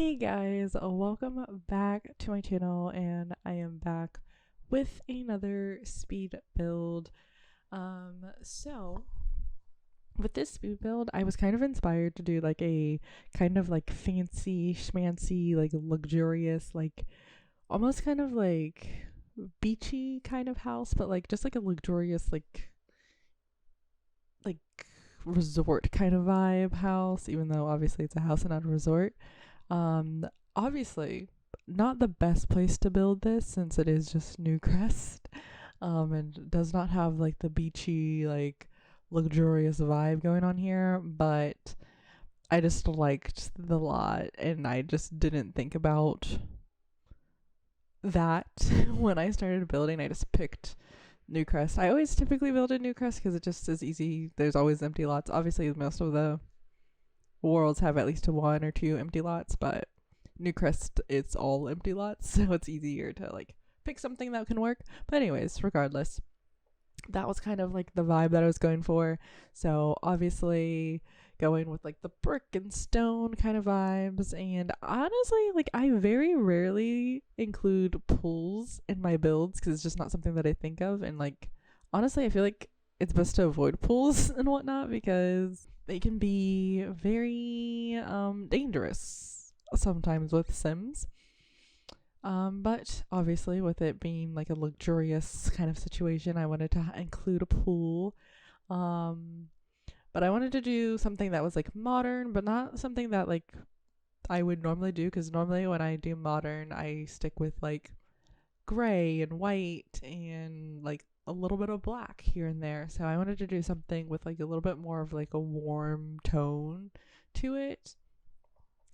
Hey guys, welcome back to my channel, and I am back with another speed build. So with this speed build, I was kind of inspired to do like a kind of like fancy schmancy, like luxurious, like almost kind of like beachy kind of house, but like just like a luxurious like resort kind of vibe house, even though obviously it's a house and not a resort. Um, Obviously, not the best place to build this since it is just Newcrest, and does not have like the beachy, like luxurious vibe going on here. But I just liked the lot, and I just didn't think about that when I started building. I just picked Newcrest. I always typically build in Newcrest because it just is easy. There's always empty lots. Obviously, most of the worlds have at least one or two empty lots, but Newcrest, it's all empty lots, so it's easier to like pick something that can work. But anyways, regardless, that was kind of like the vibe that I was going for. So obviously going with like the brick and stone kind of vibes. And honestly, like I very rarely include pools in my builds because it's just not something that I think of. And like honestly, I feel like it's best to avoid pools and whatnot because they can be very dangerous sometimes with Sims. But obviously, with it being like a luxurious kind of situation, I wanted to include a pool. Um, but I wanted to do something that was like modern, but not something that like I would normally do, because normally when I do modern, I stick with like gray and white and like a little bit of black here and there. So I wanted to do something with like a little bit more of like a warm tone to it.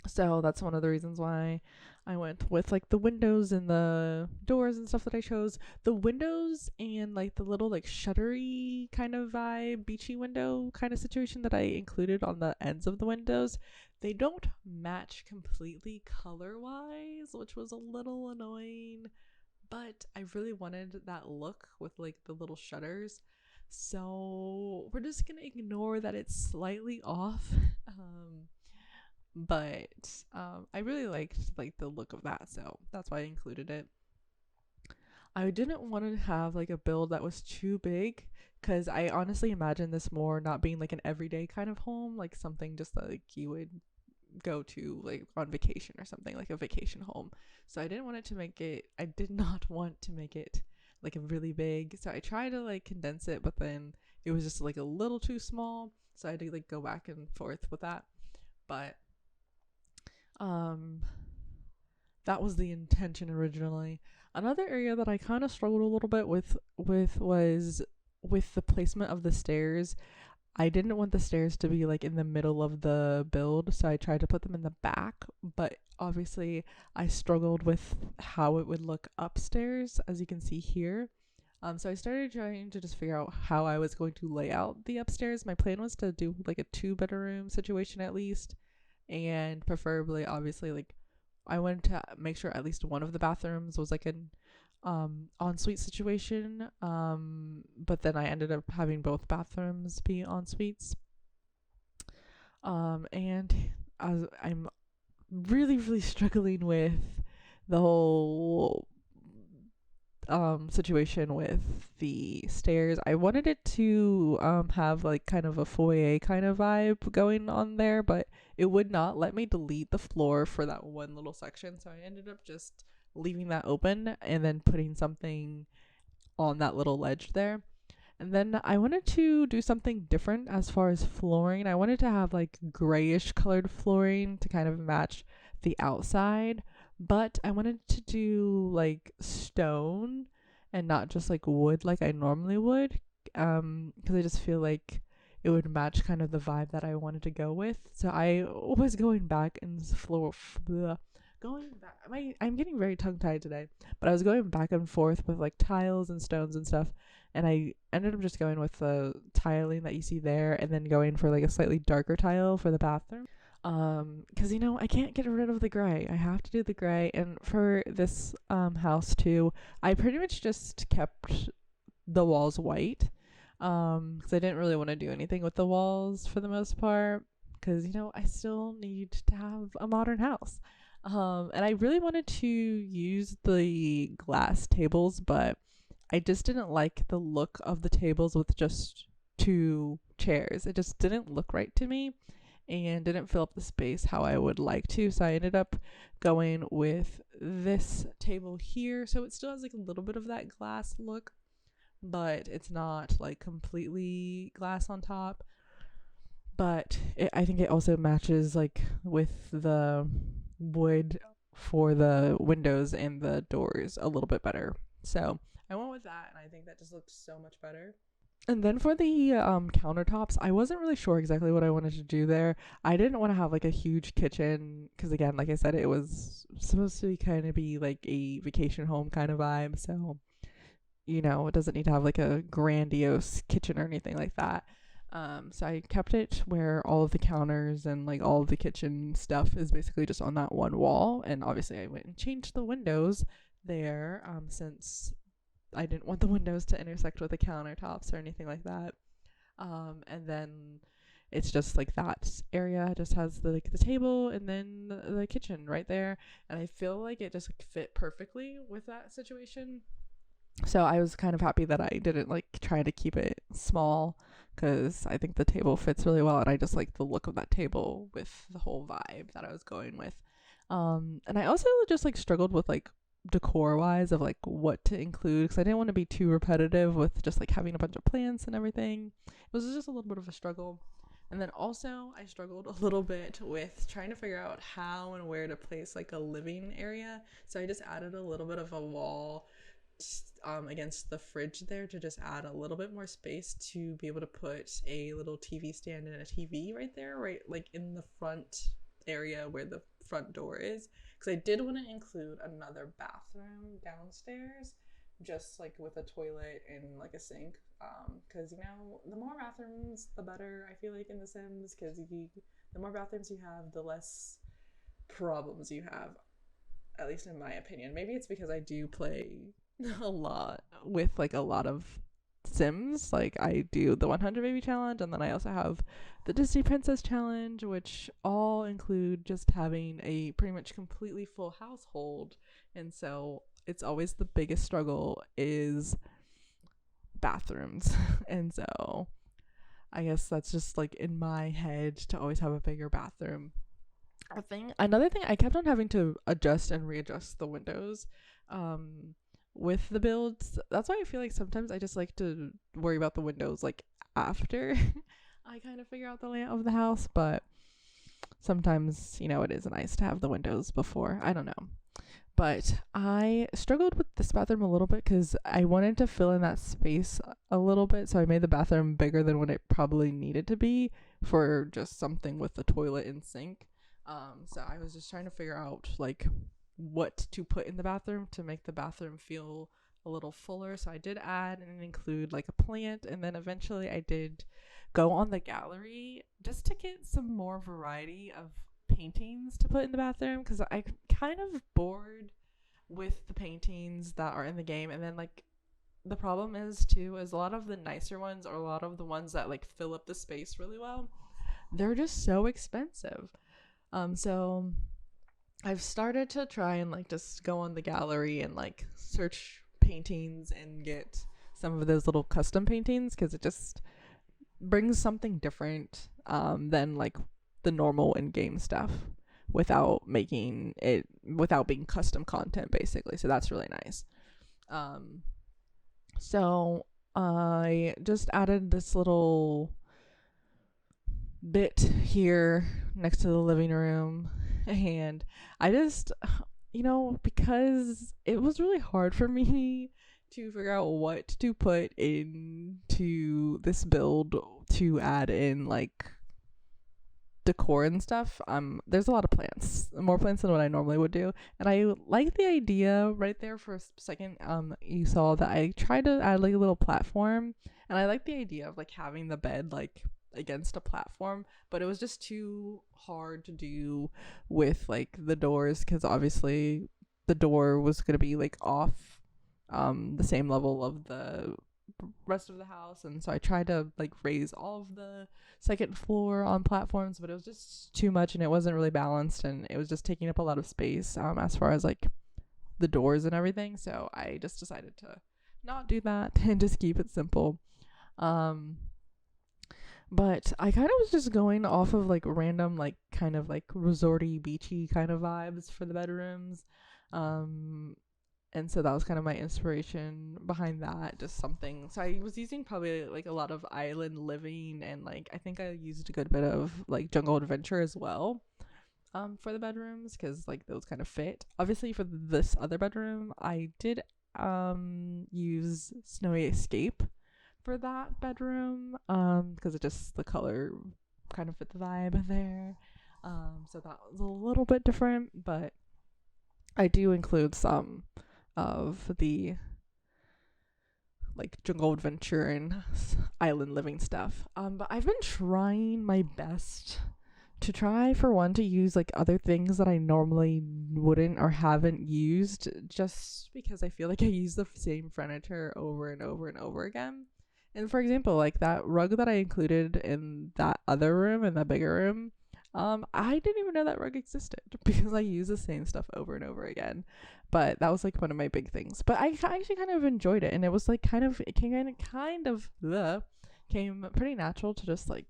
So that's one of the reasons why I went with like the windows and the doors and stuff that I chose. The windows and like the little like shuttery kind of vibe, beachy window kind of situation that I included on the ends of the windows, they don't match completely color wise, which was a little annoying. But I really wanted that look with like the little shutters. So we're just gonna ignore that it's slightly off. Um, but I really liked like the look of that, so that's why I included it. I didn't want to have like a build that was too big because I honestly imagine this more not being like an everyday kind of home, like something just like you would go to like on vacation or something, like a vacation home. So I didn't want it to make it, I did not want to make it like a really big. So I tried to like condense it, but then it was just like a little too small. So I had to like go back and forth with that. But um that was the intention originally. Another area that I kind of struggled a little bit with was with the placement of the stairs. I didn't want the stairs to be like in the middle of the build, so I tried to put them in the back, but obviously I struggled with how it would look upstairs, as you can see here. So I started trying to just figure out how I was going to lay out the upstairs. My plan was to do like a two-bedroom situation at least, and preferably, obviously, like I wanted to make sure at least one of the bathrooms was like an ensuite situation. But then I ended up having both bathrooms be en suites. And I'm really, really struggling with the whole situation with the stairs. I wanted it to have like kind of a foyer kind of vibe going on there, but it would not let me delete the floor for that one little section. So I ended up just leaving that open and then putting something on that little ledge there. And then I wanted to do something different as far as flooring. I wanted to have like grayish colored flooring to kind of match the outside, but I wanted to do like stone and not just like wood like I normally would, because I just feel like it would match kind of the vibe that I wanted to go with. So I was going back and going back. I'm getting very tongue tied today, but I was going back and forth with like tiles and stones and stuff, and I ended up just going with the tiling that you see there, and then going for like a slightly darker tile for the bathroom. Because I can't get rid of the gray. I have to do the gray, and for this house too, I pretty much just kept the walls white. Because I didn't really want to do anything with the walls for the most part. Because I still need to have a modern house. And I really wanted to use the glass tables, but I just didn't like the look of the tables with just two chairs. It just didn't look right to me and didn't fill up the space how I would like to. So I ended up going with this table here. So it still has like a little bit of that glass look, but it's not like completely glass on top. But I think it also matches like with the wood for the windows and the doors a little bit better. So I went with that, and I think that just looks so much better. And then for the countertops, I wasn't really sure exactly what I wanted to do there. I didn't want to have like a huge kitchen because, again, like I said, it was supposed to kind of be like a vacation home kind of vibe. So, it doesn't need to have like a grandiose kitchen or anything like that. So I kept it where all of the counters and like all of the kitchen stuff is basically just on that one wall. And obviously, I went and changed the windows there since I didn't want the windows to intersect with the countertops or anything like that. And then it's just like that area just has the table and then the kitchen right there, and I feel like it just like, fit perfectly with that situation. So I was kind of happy that I didn't like try to keep it small because I think the table fits really well, and I just like the look of that table with the whole vibe that I was going with. And I also just like struggled with like decor wise of like what to include because I didn't want to be too repetitive with just like having a bunch of plants and everything. It was just a little bit of a struggle. And then also I struggled a little bit with trying to figure out how and where to place like a living area. So I just added a little bit of a wall against the fridge there to just add a little bit more space to be able to put a little TV stand and a TV right there, right like in the front area where the front door is, because I did want to include another bathroom downstairs, just like with a toilet and like a sink, because the more bathrooms the better, I feel like, in The Sims, because the more bathrooms you have, the less problems you have, at least in my opinion. Maybe it's because I do play a lot with like a lot of Sims. Like I do the 100 baby challenge, and then I also have the Disney Princess challenge, which all include just having a pretty much completely full household. And so it's always the biggest struggle is bathrooms. And so I guess that's just like in my head to always have a bigger bathroom. Another thing, I kept on having to adjust and readjust the windows with the builds. That's why I feel like sometimes I just like to worry about the windows like after I kind of figure out the layout of the house, but sometimes, it is nice to have the windows before. I don't know. But I struggled with this bathroom a little bit because I wanted to fill in that space a little bit. So I made the bathroom bigger than what it probably needed to be for just something with the toilet and sink. So I was just trying to figure out like what to put in the bathroom to make the bathroom feel a little fuller. So I did add and include like a plant, and then eventually I did go on the gallery just to get some more variety of paintings to put in the bathroom because I kind of bored with the paintings that are in the game. And then like the problem is a lot of the nicer ones, or a lot of the ones that like fill up the space really well, they're just so expensive. So I've started to try and like just go on the gallery and like search paintings and get some of those little custom paintings because it just brings something different than like the normal in-game stuff without being custom content basically. So that's really nice. So I just added this little bit here next to the living room, and I just because it was really hard for me to figure out what to put into this build to add in like decor and stuff. There's a lot of plants, more plants than what I normally would do, and I like the idea right there for a second. You saw that I tried to add like a little platform, and I like the idea of like having the bed like against a platform, but it was just too hard to do with like the doors because obviously the door was going to be like off the same level of the rest of the house, and so I tried to like raise all of the second floor on platforms, but it was just too much and it wasn't really balanced, and it was just taking up a lot of space as far as like the doors and everything. So I just decided to not do that and just keep it simple. um but I kind of was just going off of like random, like kind of like resorty, beachy kind of vibes for the bedrooms. Um, and so that was kind of my inspiration behind that. Just something. So I was using probably like a lot of island living, and like I think I used a good bit of like jungle adventure as well. For the bedrooms, because like those kind of fit. Obviously, for this other bedroom, I did use Snowy Escape for that bedroom, because it just, the color kind of fit the vibe there. So that was a little bit different, but I do include some of the like jungle adventure and island living stuff. But I've been trying my best to try, for one, to use like other things that I normally wouldn't or haven't used, just because I feel like I use the same furniture over and over and over again. And for example, like that rug that I included in that other room, in that bigger room, I didn't even know that rug existed because I use the same stuff over and over again. But that was like one of my big things. But I actually kind of enjoyed it, and it was like kind of, it came came pretty natural to just like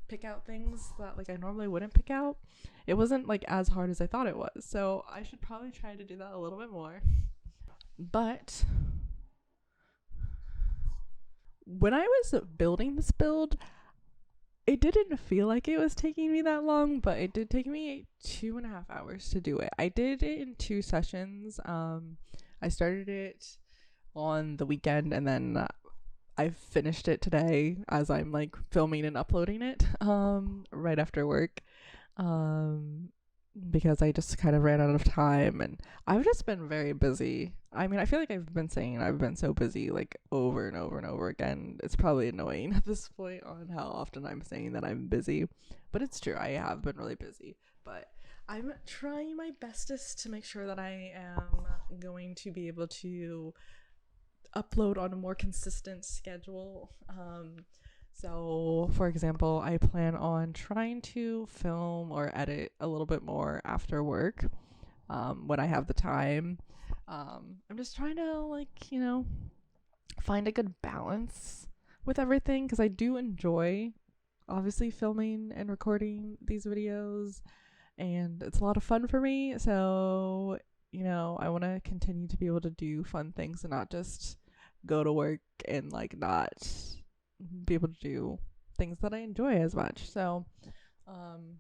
pick out things that like I normally wouldn't pick out. It wasn't like as hard as I thought it was. So I should probably try to do that a little bit more. But when I was building this build, it didn't feel like it was taking me that long, but it did take me 2.5 hours to do it. I did it in 2 sessions. I started it on the weekend, and then I finished it today as I'm like filming and uploading it right after work, um because I just kind of ran out of time, and I've just been very busy. I mean, I feel like I've been saying I've been so busy like over and over and over again. It's probably annoying at this point on how often I'm saying that I'm busy, but it's true. I have been really busy, but I'm trying my bestest to make sure that I am going to be able to upload on a more consistent schedule. So, for example, I plan on trying to film or edit a little bit more after work, when I have the time. I'm just trying to, like, find a good balance with everything, because I do enjoy, obviously, filming and recording these videos, and it's a lot of fun for me. So, I want to continue to be able to do fun things and not just go to work and like not be able to do things that I enjoy as much. So, um,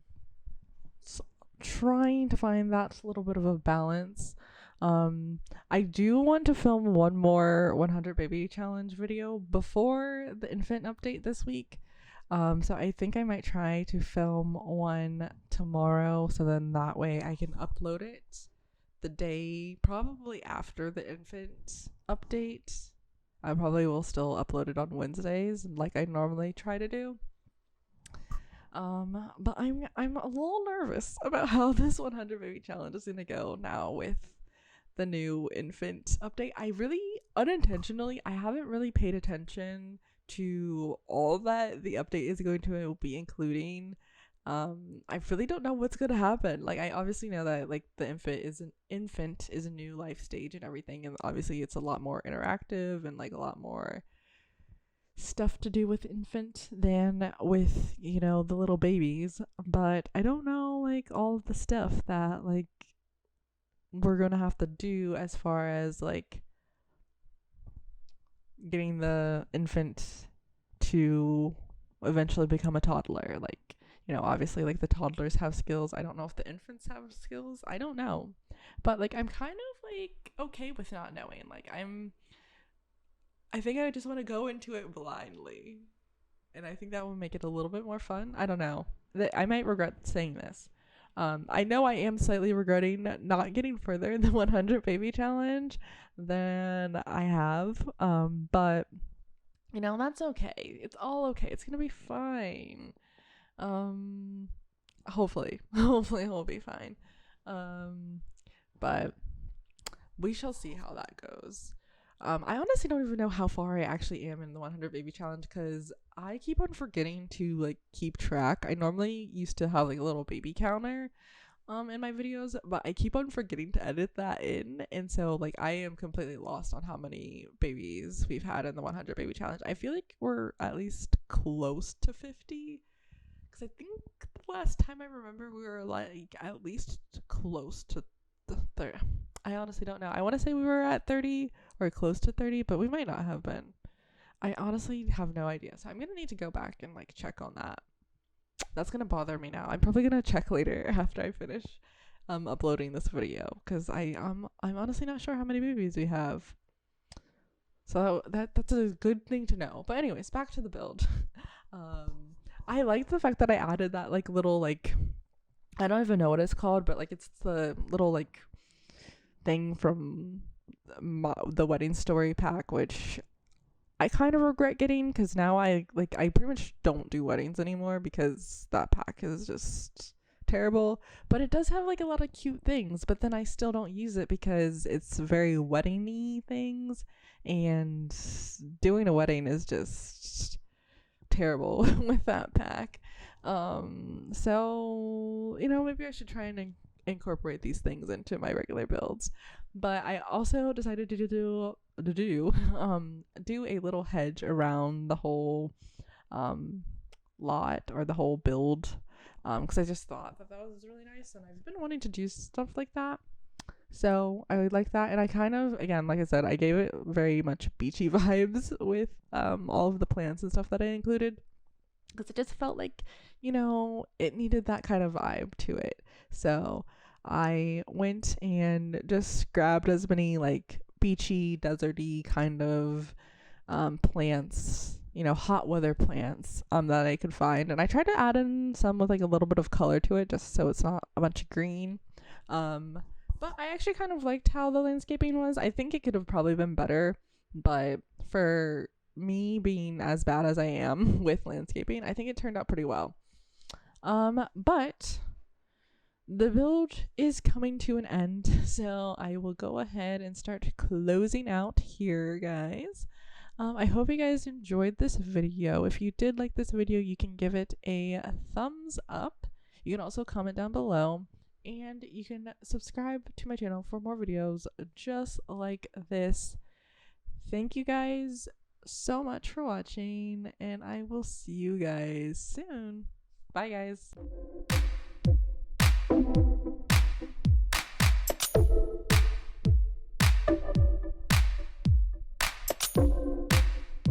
trying to find that little bit of a balance. I do want to film one more 100 baby challenge video before the infant update this week. So I think I might try to film one tomorrow, so then that way I can upload it the day probably after the infant update. I probably will still upload it on Wednesdays like I normally try to do. But I'm a little nervous about how this 100 baby challenge is gonna go now with the new infant update. I really unintentionally, I haven't really paid attention to all that the update is going to be including. I really don't know what's gonna happen. Like, I obviously know that like the infant is a new life stage and everything, and obviously it's a lot more interactive and like a lot more stuff to do with infant than with the little babies. But I don't know like all of the stuff that like we're gonna have to do as far as like getting the infant to eventually become a toddler. Like, obviously like the toddlers have skills. I don't know if the infants have skills. I don't know. But like I'm kind of like okay with not knowing. Like I think I just want to go into it blindly. And I think that will make it a little bit more fun. I don't know. I might regret saying this. I know I am slightly regretting not getting further in the 100 baby challenge than I have. But that's okay. It's all okay. It's gonna be fine. Um, hopefully, hopefully it'll be fine. But we shall see how that goes. I honestly don't even know how far I actually am in the 100 baby challenge because I keep on forgetting to like keep track. I normally used to have like a little baby counter in my videos, but I keep on forgetting to edit that in, and so like I am completely lost on how many babies we've had in the 100 baby challenge. I feel like we're at least close to 50 because I think the last time I remember we were like at least close to the 30. I honestly don't know. I want to say we were at 30 or close to 30, but we might not have been. I honestly have no idea, so I'm gonna need to go back and like check on that. That's gonna bother me now. I'm probably gonna check later after I finish uploading this video because I'm honestly not sure how many babies we have. So that's a good thing to know. But anyways, back to the build. I like the fact that I added that like little like I don't even know what it's called, but like it's the little like thing from the wedding story pack, which I kind of regret getting because now I pretty much don't do weddings anymore because that pack is just terrible. But it does have like a lot of cute things, but then I still don't use it because it's very weddingy things, and doing a wedding is just terrible with that pack. So maybe I should try and incorporate these things into my regular builds. But I also decided to do a little hedge around the whole lot or the whole build because I just thought that was really nice, and I've been wanting to do stuff like that. So I would like that, and I kind of, again, like I said, I gave it very much beachy vibes with all of the plants and stuff that I included because it just felt like it needed that kind of vibe to it. So I went and just grabbed as many like beachy, deserty kind of plants, hot weather plants that I could find, and I tried to add in some with like a little bit of color to it, just so it's not a bunch of green. But I actually kind of liked how the landscaping was. I think it could have probably been better, but for me being as bad as I am with landscaping, I think it turned out pretty well. But the build is coming to an end, so I will go ahead and start closing out here, guys. I hope you guys enjoyed this video. If you did like this video, you can give it a thumbs up. You can also comment down below, and you can subscribe to my channel for more videos just like this. Thank you guys so much for watching, and I will see you guys soon. Bye, guys.